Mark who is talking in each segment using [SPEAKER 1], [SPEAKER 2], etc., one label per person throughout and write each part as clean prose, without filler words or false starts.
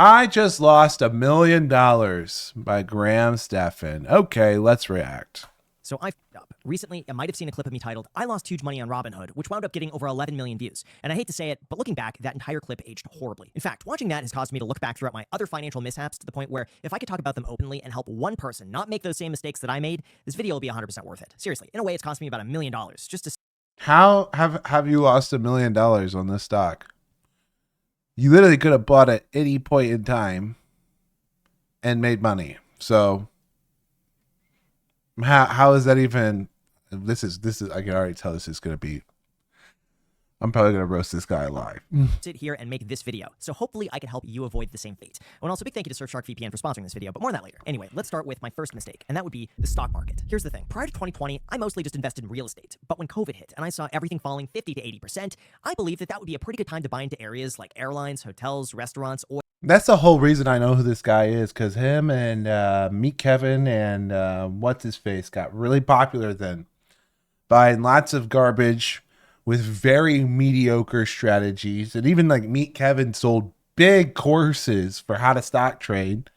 [SPEAKER 1] I just lost $1 million by Graham Stephan. Okay, let's react.
[SPEAKER 2] So I f***ed up. Recently, you might have seen a clip of me titled, I lost huge money on Robinhood, which wound up getting over 11 million views. And I hate to say it, but looking back, that entire clip aged horribly. In fact, watching that has caused me to look back throughout my other financial mishaps to the point where if I could talk about them openly and help one person not make those same mistakes that I made, this video will be 100% worth it. Seriously, in a way, it's cost me about $1 million just to...
[SPEAKER 1] How have you lost $1 million on this stock? You literally could have bought at any point in time and made money. So how is that even? This is I can already tell this is going to be. I'm probably going to roast this guy alive.
[SPEAKER 2] sit here and make this video. So hopefully I can help you avoid the same fate. And also big thank you to Surfshark VPN for sponsoring this video, but more on that later. Anyway, let's start with my first mistake, and that would be the stock market. Here's the thing. Prior to 2020, I mostly just invested in real estate. But when COVID hit and I saw everything falling 50 to 80%, I believed that would be a pretty good time to buy into areas like airlines, hotels, restaurants, or...
[SPEAKER 1] That's the whole reason I know who this guy is, because him and Meet Kevin and what's his face got really popular then, buying lots of garbage with very mediocre strategies. And even like Meet Kevin sold big courses for how to stock trade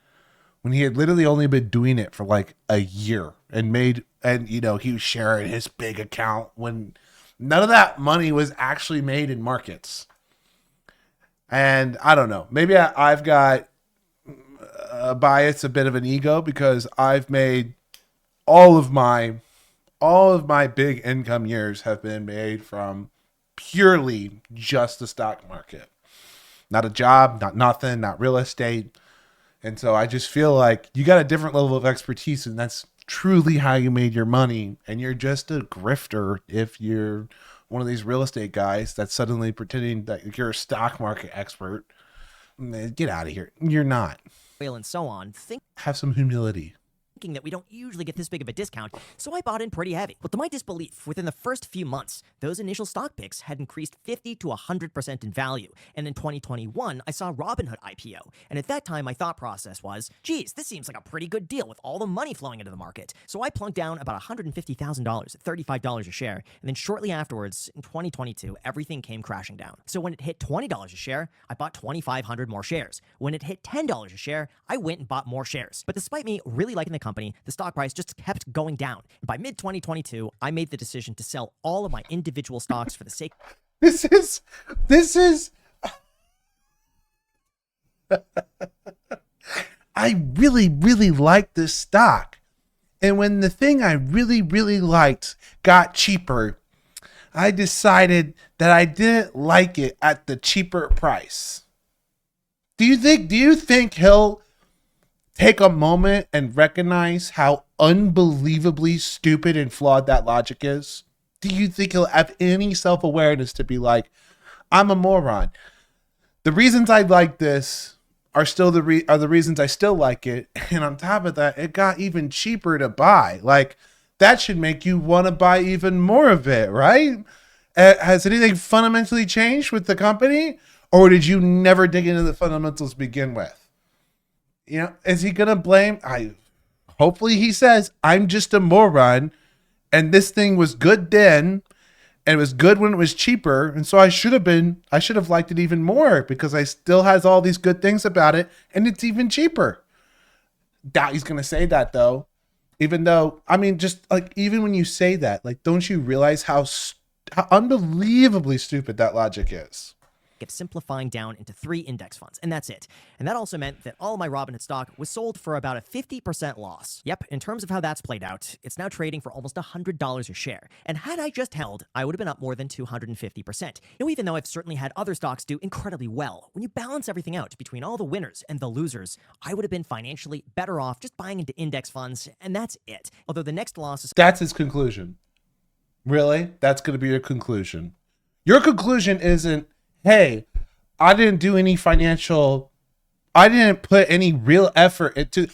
[SPEAKER 1] when he had literally only been doing it for like a year and he was sharing his big account when none of that money was actually made in markets. And I don't know, maybe I've got a bias, a bit of an ego, because I've made all of my big income years have been made from purely just the stock market. Not a job, not nothing, not real estate. And so I just feel like you got a different level of expertise, and that's truly how you made your money. And you're just a grifter if you're one of these real estate guys that's suddenly pretending that you're a stock market expert. Get out of here. You're not.
[SPEAKER 2] and so on,
[SPEAKER 1] Have some humility.
[SPEAKER 2] That we don't usually get this big of a discount, so I bought in pretty heavy. But to my disbelief, within the first few months, those initial stock picks had increased 50 to 100% in value. And in 2021, I saw Robinhood IPO. And at that time, my thought process was, geez, this seems like a pretty good deal with all the money flowing into the market. So I plunked down about $150,000 at $35 a share. And then shortly afterwards, in 2022, everything came crashing down. So when it hit $20 a share, I bought 2,500 more shares. When it hit $10 a share, I went and bought more shares. But despite me really liking the company, the stock price just kept going down. By mid-2022, I made the decision to sell all of my individual stocks for the sake...
[SPEAKER 1] This is... I really, really like this stock. And when the thing I really, really liked got cheaper, I decided that I didn't like it at the cheaper price. Do you think he'll take a moment and recognize how unbelievably stupid and flawed that logic is? Do you think he'll have any self-awareness to be like, I'm a moron? The reasons I like this are still the reasons I still like it. And on top of that, it got even cheaper to buy. Like, that should make you want to buy even more of it, right? Has anything fundamentally changed with the company? Or did you never dig into the fundamentals to begin with? You know, is he going to blame? Hopefully he says, I'm just a moron, and this thing was good then, and it was good when it was cheaper, and so I should have liked it even more because I still has all these good things about it, and it's even cheaper. Doubt he's going to say that, though. Even though, I mean, just like, even when you say that, like, don't you realize how unbelievably stupid that logic is?
[SPEAKER 2] Simplifying down into 3 index funds, and that's it. And that also meant that all of my Robinhood stock was sold for about a 50% loss. Yep, in terms of how that's played out, it's now trading for almost $100 a share. And had I just held, I would have been up more than 250%. Even though I've certainly had other stocks do incredibly well, when you balance everything out between all the winners and the losers, I would have been financially better off just buying into index funds, and that's it. Although the next loss is...
[SPEAKER 1] That's his conclusion. Really? That's going to be your conclusion. Your conclusion isn't, hey, I didn't put any real effort into...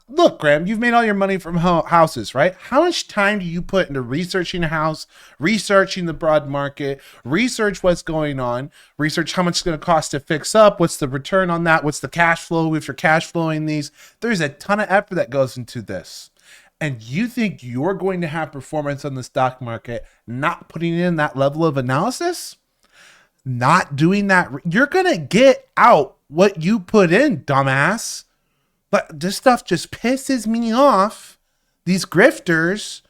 [SPEAKER 1] Look, Graham, you've made all your money from houses, right? How much time do you put into researching a house, researching the broad market, research what's going on, research how much it's going to cost to fix up, what's the return on that, what's the cash flow if you're cash flowing these? There's a ton of effort that goes into this. And you think you're going to have performance on the stock market not putting in that level of analysis? Not doing that, you're going to get out what you put in, dumbass. But this stuff just pisses me off. These grifters.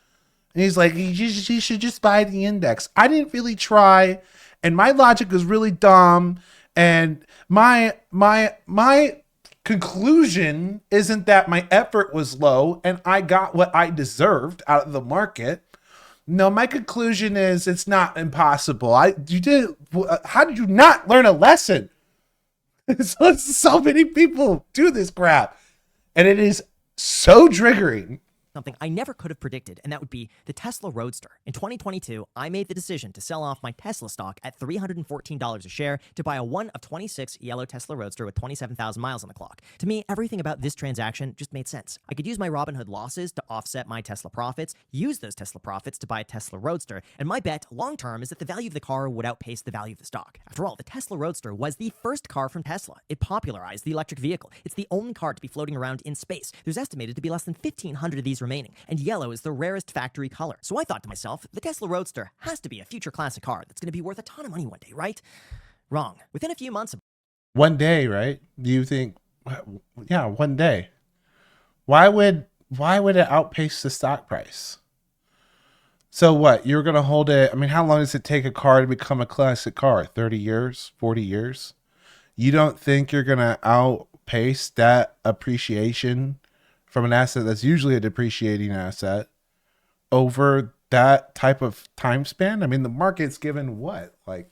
[SPEAKER 1] And he's like, you should just buy the index. I didn't really try, and my logic was really dumb. And my conclusion isn't that my effort was low and I got what I deserved out of the market. No, my conclusion is it's not impossible. How did you not learn a lesson? So many people do this crap, and it is so triggering.
[SPEAKER 2] Something I never could have predicted, and that would be the Tesla Roadster. In 2022, I made the decision to sell off my Tesla stock at $314 a share to buy a 1 of 26 yellow Tesla Roadster with 27,000 miles on the clock. To me, everything about this transaction just made sense. I could use my Robinhood losses to offset my Tesla profits, use those Tesla profits to buy a Tesla Roadster, and my bet long-term is that the value of the car would outpace the value of the stock. After all, the Tesla Roadster was the first car from Tesla. It popularized the electric vehicle. It's the only car to be floating around in space. There's estimated to be less than 1,500 of these remaining, and yellow is the rarest factory color. So I thought to myself, the Tesla Roadster has to be a future classic car that's going to be worth a ton of money one day, right? Wrong. Within a few months of
[SPEAKER 1] one day, right? Do you think, yeah, one day. Why would it outpace the stock price? So what? You're going to hold it. I mean, how long does it take a car to become a classic car? 30 years, 40 years? You don't think you're going to outpace that appreciation from an asset that's usually a depreciating asset over that type of time span? I mean, the market's given what? Like,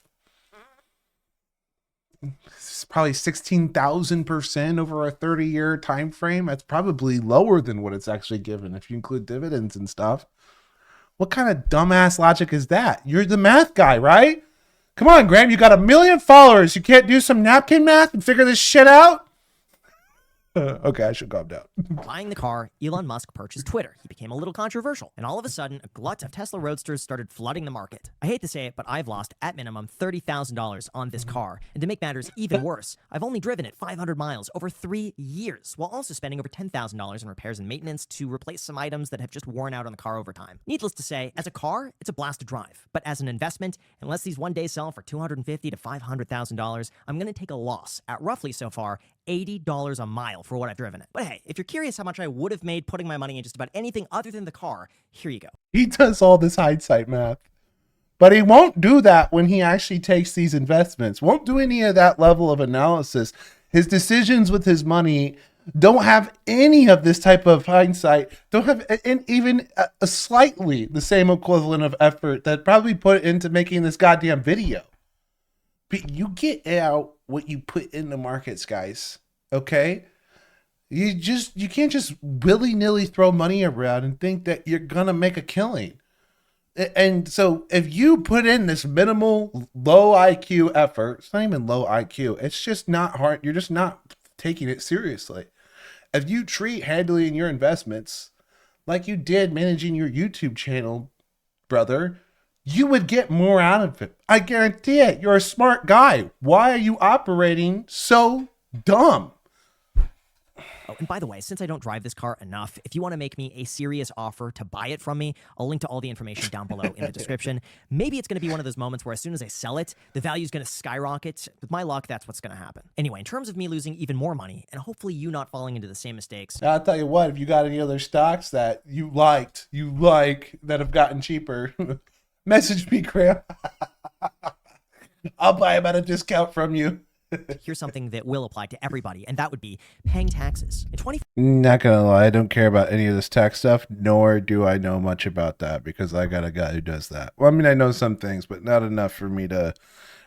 [SPEAKER 1] it's probably 16,000% over a 30-year time frame. That's probably lower than what it's actually given if you include dividends and stuff. What kind of dumbass logic is that? You're the math guy, right? Come on, Graham, you got 1 million followers. You can't do some napkin math and figure this shit out? Okay, I should calm down.
[SPEAKER 2] buying the car, Elon Musk purchased Twitter. He became a little controversial, and all of a sudden, a glut of Tesla Roadsters started flooding the market. I hate to say it, but I've lost, at minimum, $30,000 on this car. And to make matters even worse, I've only driven it 500 miles over 3 years, while also spending over $10,000 in repairs and maintenance to replace some items that have just worn out on the car over time. Needless to say, as a car, it's a blast to drive. But as an investment, unless these one day sell for $250,000 to $500,000, I'm going to take a loss at roughly so far $80 a mile for what I've driven it. But hey, if you're curious how much I would have made putting my money in just about anything other than the car, here you go.
[SPEAKER 1] He does all this hindsight math, but he won't do that when he actually takes these investments. Won't do any of that level of analysis. His decisions with his money don't have any of this type of hindsight, don't have even a slightly the same equivalent of effort that probably put into making this goddamn video. But you get out what you put in the markets, guys. Okay? You can't just willy-nilly throw money around and think that you're gonna make a killing. And so if you put in this minimal low IQ effort, it's not even low IQ, it's just not hard, you're just not taking it seriously. If you treat handling your investments like you did managing your YouTube channel, brother, you would get more out of it. I guarantee it. You're a smart guy. Why are you operating so dumb?
[SPEAKER 2] Oh, and by the way, since I don't drive this car enough, if you want to make me a serious offer to buy it from me, I'll link to all the information down below in the description. Maybe it's going to be one of those moments where as soon as I sell it, the value is going to skyrocket. With my luck, that's what's going to happen. Anyway, in terms of me losing even more money, and hopefully you not falling into the same mistakes.
[SPEAKER 1] I'll tell you what, if you got any other stocks that you like, that have gotten cheaper, message me, Graham. I'll buy them at a discount from you.
[SPEAKER 2] Here's something that will apply to everybody, and that would be paying taxes. In
[SPEAKER 1] Not gonna lie, I don't care about any of this tax stuff, nor do I know much about that because I got a guy who does that. Well, I mean, I know some things, but not enough for me to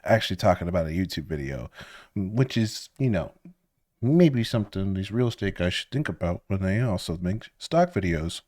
[SPEAKER 1] actually talking about a YouTube video, which is, maybe something these real estate guys should think about when they also make stock videos.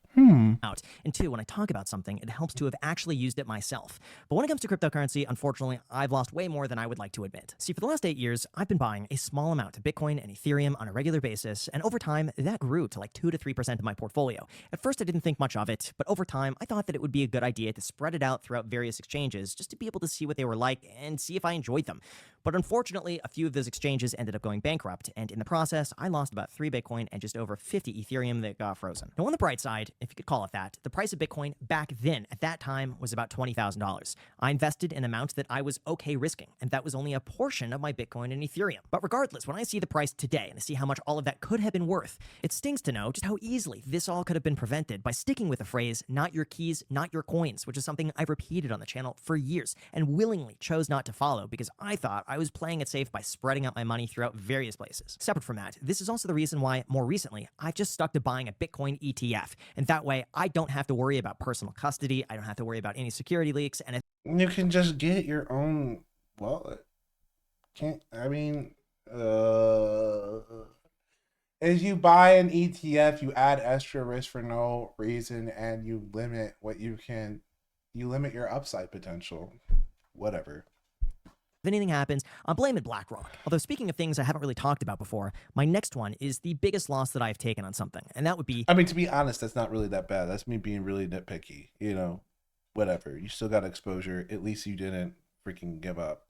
[SPEAKER 2] Out. And two, when I talk about something, it helps to have actually used it myself. But when it comes to cryptocurrency, unfortunately, I've lost way more than I would like to admit. See, for the last 8 years, I've been buying a small amount of Bitcoin and Ethereum on a regular basis, and over time, that grew to like 2 to 3% of my portfolio. At first, I didn't think much of it, but over time, I thought that it would be a good idea to spread it out throughout various exchanges just to be able to see what they were like and see if I enjoyed them. But unfortunately, a few of those exchanges ended up going bankrupt, and in the process, I lost about 3 Bitcoin and just over 50 Ethereum that got frozen. Now, on the bright side, if you could call it that, the price of Bitcoin back then at that time was about $20,000. I invested an amount that I was okay risking, and that was only a portion of my Bitcoin and Ethereum. But regardless, when I see the price today and I see how much all of that could have been worth, it stings to know just how easily this all could have been prevented by sticking with the phrase, not your keys, not your coins, which is something I've repeated on the channel for years and willingly chose not to follow because I thought I was playing it safe by spreading out my money throughout various places. Separate from that, this is also the reason why, more recently, I've just stuck to buying a Bitcoin ETF, and that way I don't have to worry about personal custody, I don't have to worry about any security leaks, and
[SPEAKER 1] You can just get your own wallet. As you buy an ETF, you add extra risk for no reason, and you limit your upside potential. Whatever.
[SPEAKER 2] if anything happens, I'm blaming BlackRock. Although speaking of things I haven't really talked about before, my next one is the biggest loss that I've taken on something, and that would be...
[SPEAKER 1] I mean, to be honest, that's not really that bad. That's me being really nitpicky, whatever. You still got exposure. At least you didn't freaking give up.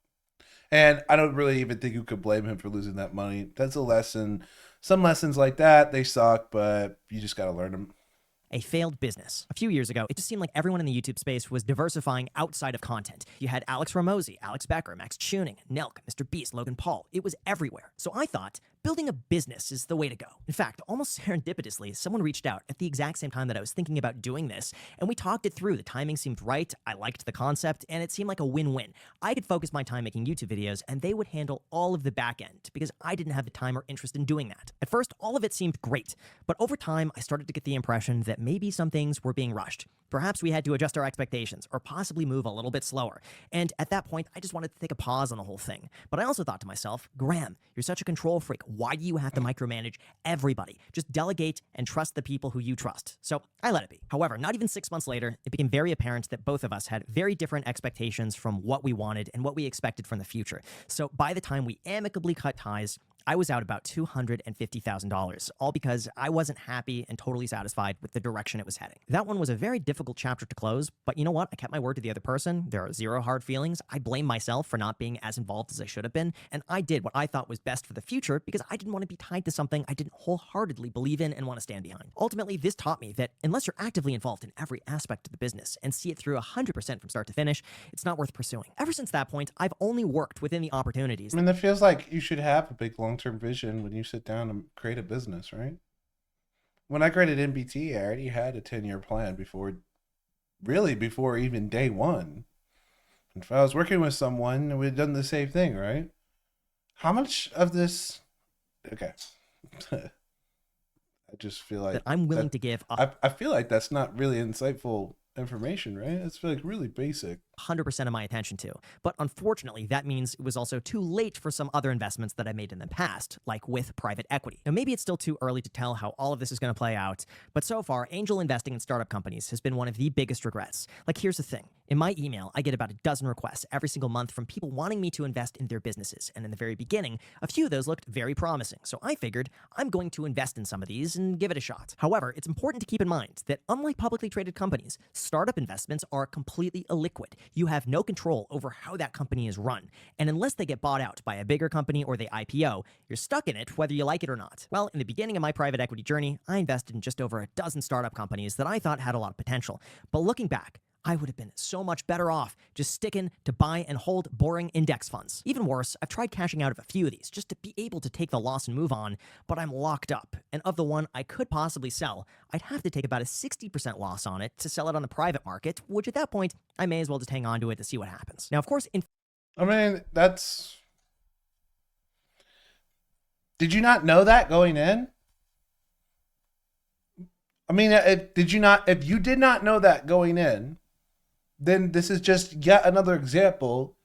[SPEAKER 1] And I don't really even think you could blame him for losing that money. That's a lesson. Some lessons like that, they suck, but you just got to learn them.
[SPEAKER 2] A failed business. A few years ago, it just seemed like everyone in the YouTube space was diversifying outside of content. You had Alex Ramosi, Alex Becker, Max Tuning, Nelk, Mr. Beast, Logan Paul. It was everywhere. So I thought, building a business is the way to go. In fact, almost serendipitously, someone reached out at the exact same time that I was thinking about doing this, and we talked it through. The timing seemed right, I liked the concept, and it seemed like a win-win. I could focus my time making YouTube videos, and they would handle all of the back end, because I didn't have the time or interest in doing that. At first, all of it seemed great, but over time, I started to get the impression that maybe some things were being rushed. Perhaps we had to adjust our expectations, or possibly move a little bit slower. And at that point, I just wanted to take a pause on the whole thing. But I also thought to myself, Graham, you're such a control freak. Why do you have to micromanage everybody? Just delegate and trust the people who you trust. So I let it be. However, not even 6 months later, it became very apparent that both of us had very different expectations from what we wanted and what we expected from the future. So by the time we amicably cut ties, I was out about $250,000, all because I wasn't happy and totally satisfied with the direction it was heading. That one was a very difficult chapter to close, but you know what? I kept my word to the other person. There are zero hard feelings. I blame myself for not being as involved as I should have been, and I did what I thought was best for the future because I didn't want to be tied to something I didn't wholeheartedly believe in and want to stand behind. Ultimately, this taught me that unless you're actively involved in every aspect of the business and see it through 100% from start to finish, it's not worth pursuing. Ever since that point, I've only worked within the opportunities.
[SPEAKER 1] I mean, that feels like you should have a big long-term vision when you sit down and create a business, right? When I created NBT, I already had a 10-year plan before even day one. If I was working with someone, we'd done the same thing, right? How much of this... Okay. I just feel like...
[SPEAKER 2] that I'm willing to give
[SPEAKER 1] I feel like that's not really insightful information, right? It's like really basic.
[SPEAKER 2] 100% of my attention to. But unfortunately, that means it was also too late for some other investments that I made in the past, like with private equity. Now, maybe it's still too early to tell how all of this is going to play out, but so far, angel investing in startup companies has been one of the biggest regrets. Like, here's the thing. In my email, I get about a dozen requests every single month from people wanting me to invest in their businesses, and in the very beginning, a few of those looked very promising, so I figured I'm going to invest in some of these and give it a shot. However, it's important to keep in mind that unlike publicly traded companies, startup investments are completely illiquid. You have no control over how that company is run, and unless they get bought out by a bigger company or they IPO, you're stuck in it whether you like it or not. Well, in the beginning of my private equity journey, I invested in just over a dozen startup companies that I thought had a lot of potential, but looking back, I would have been so much better off just sticking to buy and hold boring index funds. Even worse, I've tried cashing out of a few of these just to be able to take the loss and move on, but I'm locked up. And of the one I could possibly sell, I'd have to take about a 60% loss on it to sell it on the private market, which at that point, I may as well just hang on to it to see what happens. Now, of course,
[SPEAKER 1] I mean, did you not know that going in? I mean, if you did not know that going in, then this is just yet another example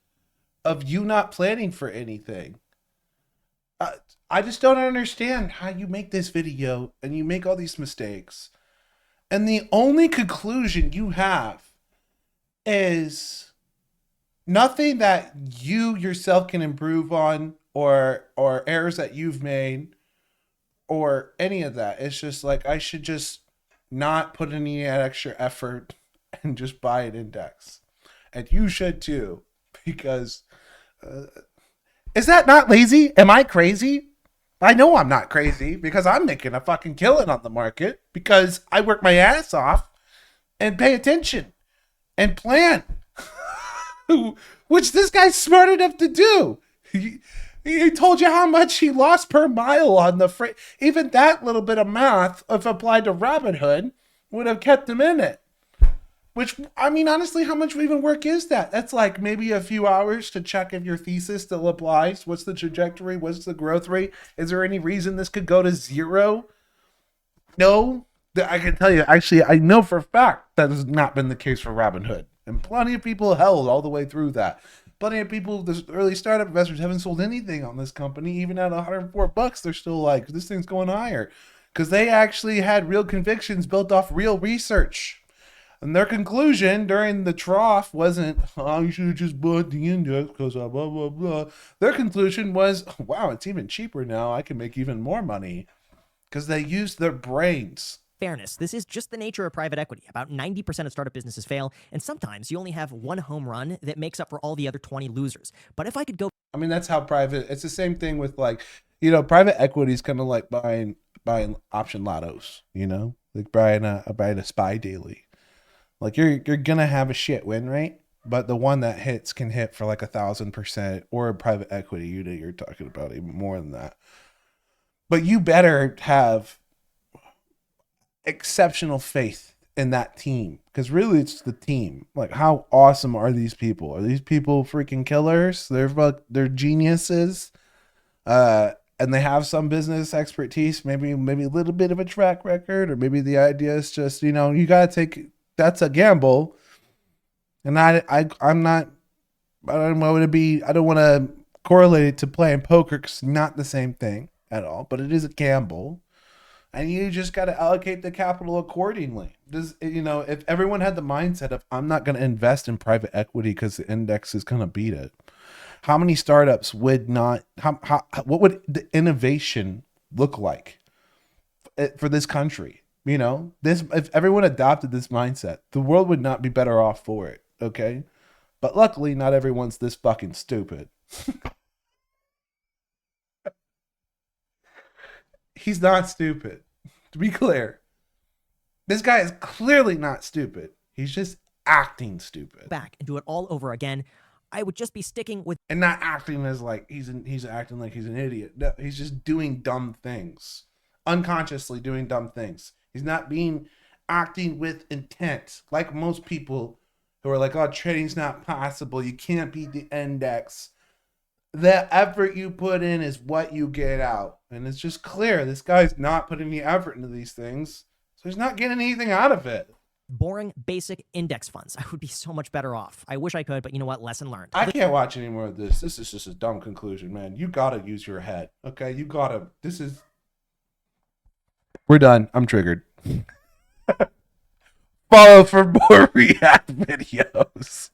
[SPEAKER 1] of you not planning for anything. I just don't understand how you make this video and you make all these mistakes, and the only conclusion you have is nothing that you yourself can improve on, or errors that you've made, or any of that. It's just like, I should just not put any extra effort and just buy an index. And you should too, because is that not lazy? Am I crazy? I know I'm not crazy because I'm making a fucking killing on the market because I work my ass off and pay attention and plan, which this guy's smart enough to do. He told you how much he lost per mile on the freight. Even that little bit of math, if applied to Robinhood, would have kept him in it. Which, I mean, honestly, how much even work is that? That's like maybe a few hours to check if your thesis still applies. What's the trajectory? What's the growth rate? Is there any reason this could go to zero? No. I can tell you, actually, I know for a fact that has not been the case for Robinhood. And plenty of people held all the way through that. Plenty of people, the early startup investors, haven't sold anything on this company. Even at $104, they're still like, this thing's going higher. Because they actually had real convictions built off real research. And their conclusion during the trough wasn't, oh, you should have just bought the index because blah, blah, blah. Their conclusion was, wow, it's even cheaper now. I can make even more money. Because they used their brains.
[SPEAKER 2] Fairness, this is just the nature of private equity. About 90% of startup businesses fail, and sometimes you only have one home run that makes up for all the other 20 losers. But if I could go...
[SPEAKER 1] I mean, that's how it's the same thing with like, private equity is kind of like buying option lottos, like buying a SPY daily. Like you're gonna have a shit win rate, but the one that hits can hit for like 1,000%, or private equity, you're talking about even more than that. But you better have exceptional faith in that team, because really it's the team. Like, how awesome are these people? Are these people freaking killers? They're geniuses, and they have some business expertise, maybe a little bit of a track record, or maybe the idea is just, you gotta take, that's a gamble. And I don't want to correlate it to playing poker, because it's not the same thing at all, but it is a gamble. And you just got to allocate the capital accordingly. If everyone had the mindset of, I'm not going to invest in private equity because the index is going to beat it, how many startups would not, what would the innovation look like for this country? If everyone adopted this mindset, the world would not be better off for it. Okay. But luckily, not everyone's this fucking stupid. He's not stupid. To be clear, this guy is clearly not stupid. He's just acting stupid.
[SPEAKER 2] Back and do it all over again, I would just be sticking with...
[SPEAKER 1] And not acting as like he's acting like he's an idiot. No, he's just doing dumb things. Unconsciously doing dumb things. He's not acting with intent. Like most people who are like, oh, trading's not possible. You can't beat the index. The effort you put in is what you get out. And it's just clear this guy's not putting any effort into these things, so he's not getting anything out of it.
[SPEAKER 2] Boring, basic index funds. I would be so much better off. I wish I could, but you know what? Lesson learned.
[SPEAKER 1] I can't watch any more of this. This is just a dumb conclusion, man. You gotta use your head, okay? We're done. I'm triggered. Follow for more React videos.